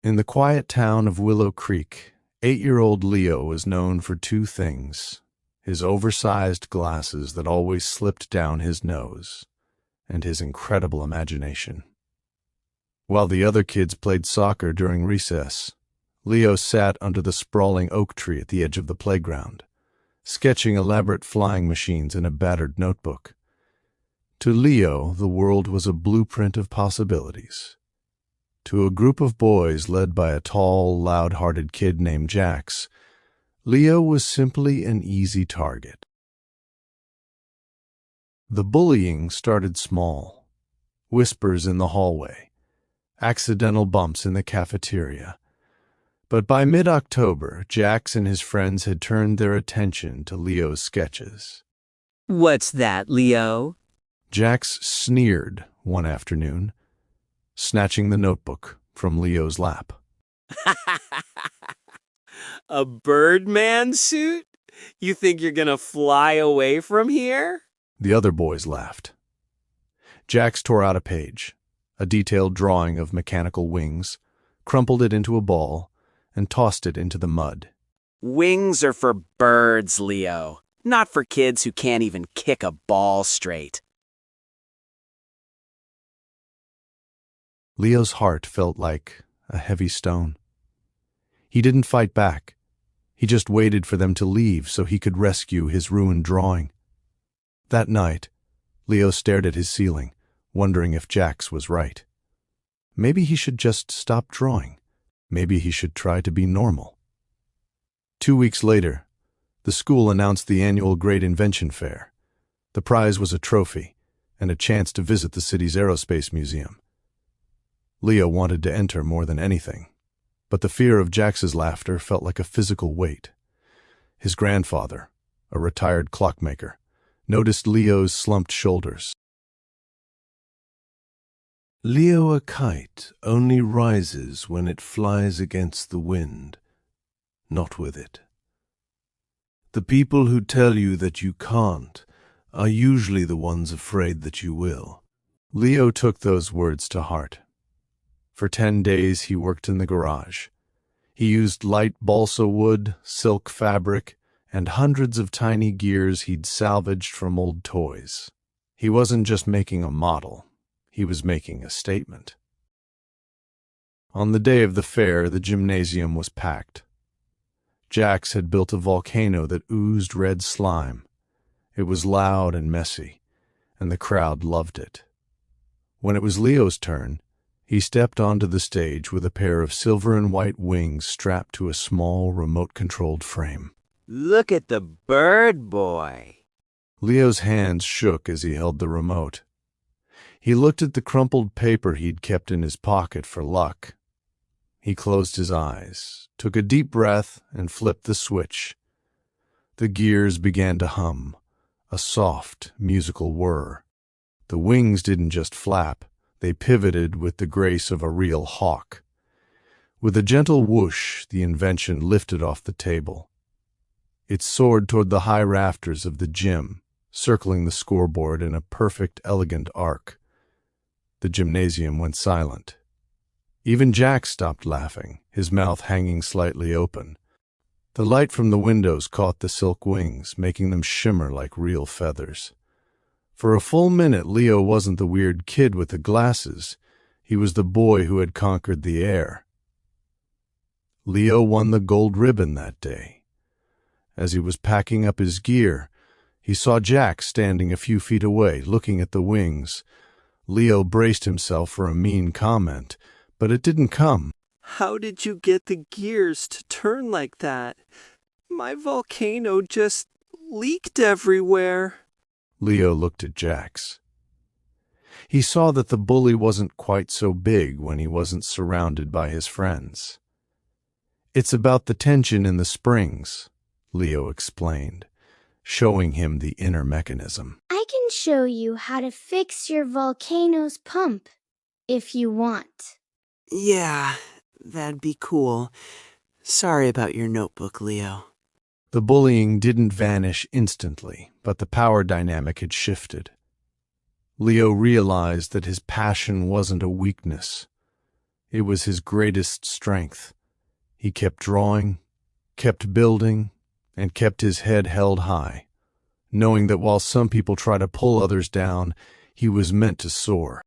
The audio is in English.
In the quiet town of Willow Creek, 8-year-old Leo was known for two things: his oversized glasses that always slipped down his nose, and his incredible imagination. While the other kids played soccer during recess, Leo sat under the sprawling oak tree at the edge of the playground, sketching elaborate flying machines in a battered notebook. To Leo, the world was a blueprint of possibilities. To a group of boys led by a tall, loud-hearted kid named Jax, Leo was simply an easy target. The bullying started small: whispers in the hallway, accidental bumps in the cafeteria. But by mid-October, Jax and his friends had turned their attention to Leo's sketches. "What's that, Leo?" Jax sneered one afternoon, snatching the notebook from Leo's lap. A Birdman suit? You think you're gonna fly away from here? The other boys laughed. Jax tore out a page, a detailed drawing of mechanical wings, crumpled it into a ball, and tossed it into the mud. Wings are for birds, Leo, not for kids who can't even kick a ball straight. Leo's heart felt like a heavy stone. He didn't fight back. He just waited for them to leave so he could rescue his ruined drawing. That night, Leo stared at his ceiling, wondering if Jax was right. Maybe he should just stop drawing. Maybe he should try to be normal. 2 weeks later, the school announced the annual Great Invention Fair. The prize was a trophy and a chance to visit the city's aerospace museum. Leo wanted to enter more than anything, but the fear of Jax's laughter felt like a physical weight. His grandfather, a retired clockmaker, noticed Leo's slumped shoulders. "Leo, a kite only rises when it flies against the wind, not with it. The people who tell you that you can't are usually the ones afraid that you will." Leo took those words to heart. For 10 days he worked in the garage. He used light balsa wood, silk fabric, and hundreds of tiny gears he'd salvaged from old toys. He wasn't just making a model. He was making a statement. On the day of the fair, the gymnasium was packed. Jax had built a volcano that oozed red slime. It was loud and messy, and the crowd loved it. When it was Leo's turn, he stepped onto the stage with a pair of silver and white wings strapped to a small, remote-controlled frame. Look at the bird boy. Leo's hands shook as he held the remote. He looked at the crumpled paper he'd kept in his pocket for luck. He closed his eyes, took a deep breath, and flipped the switch. The gears began to hum, a soft, musical whir. The wings didn't just flap. They pivoted with the grace of a real hawk. With a gentle whoosh, the invention lifted off the table. It soared toward the high rafters of the gym, circling the scoreboard in a perfect, elegant arc. The gymnasium went silent. Even Jax stopped laughing, his mouth hanging slightly open. The light from the windows caught the silk wings, making them shimmer like real feathers. For a full minute, Leo wasn't the weird kid with the glasses. He was the boy who had conquered the air. Leo won the gold ribbon that day. As he was packing up his gear, he saw Jax standing a few feet away, looking at the wings. Leo braced himself for a mean comment, but it didn't come. How did you get the gears to turn like that? My volcano just leaked everywhere. Leo looked at Jax. He saw that the bully wasn't quite so big when he wasn't surrounded by his friends. "It's about the tension in the springs," Leo explained, showing him the inner mechanism. "I can show you how to fix your volcano's pump, if you want." Yeah, that'd be cool. Sorry about your notebook, Leo. The bullying didn't vanish instantly, but the power dynamic had shifted. Leo realized that his passion wasn't a weakness. It was his greatest strength. He kept drawing, kept building, and kept his head held high, knowing that while some people try to pull others down, he was meant to soar.